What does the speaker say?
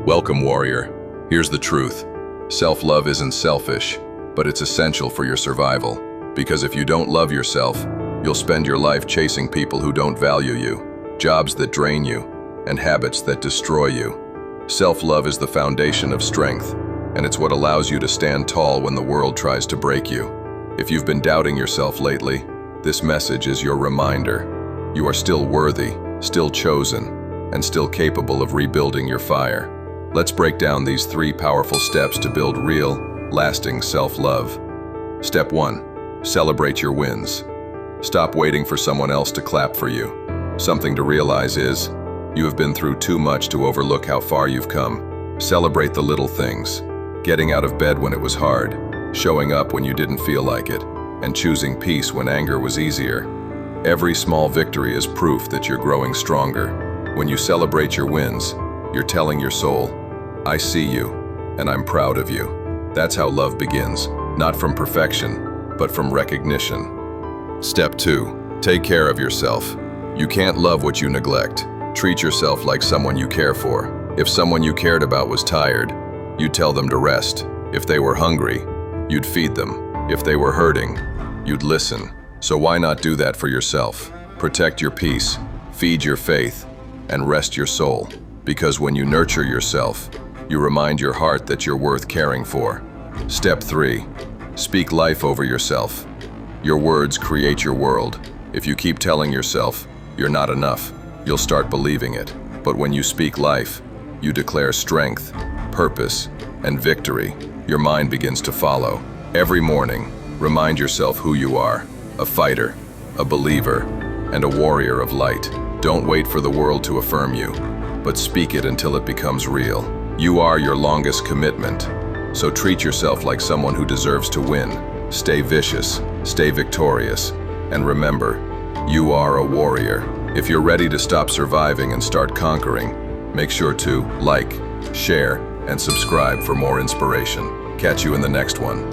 Welcome, warrior. Here's the truth. Self-love isn't selfish, but it's essential for your survival. Because if you don't love yourself, you'll spend your life chasing people who don't value you, jobs that drain you, and habits that destroy you. Self-love is the foundation of strength, and it's what allows you to stand tall when the world tries to break you. If you've been doubting yourself lately, this message is your reminder. You are still worthy, still chosen, and still capable of rebuilding your fire. Let's break down these 3 powerful steps to build real, lasting self-love. Step 1. Celebrate your wins. Stop waiting for someone else to clap for you. Something to realize is, you have been through too much to overlook how far you've come. Celebrate the little things. Getting out of bed when it was hard, showing up when you didn't feel like it, and choosing peace when anger was easier. Every small victory is proof that you're growing stronger. When you celebrate your wins, you're telling your soul, I see you, and I'm proud of you. That's how love begins, not from perfection, but from recognition. Step 2. Take care of yourself. You can't love what you neglect. Treat yourself like someone you care for. If someone you cared about was tired, you'd tell them to rest. If they were hungry, you'd feed them. If they were hurting, you'd listen. So why not do that for yourself? Protect your peace, feed your faith, and rest your soul. Because when you nurture yourself, you remind your heart that you're worth caring for. Step 3. Speak life over yourself. Your words create your world. If you keep telling yourself, you're not enough, you'll start believing it. But when you speak life, you declare strength, purpose, and victory. Your mind begins to follow. Every morning, remind yourself who you are: a fighter, a believer, and a warrior of light. Don't wait for the world to affirm you, but speak it until it becomes real. You are your longest commitment, so treat yourself like someone who deserves to win. Stay vicious, stay victorious, and remember, you are a warrior. If you're ready to stop surviving and start conquering, make sure to like, share, and subscribe for more inspiration. Catch you in the next one.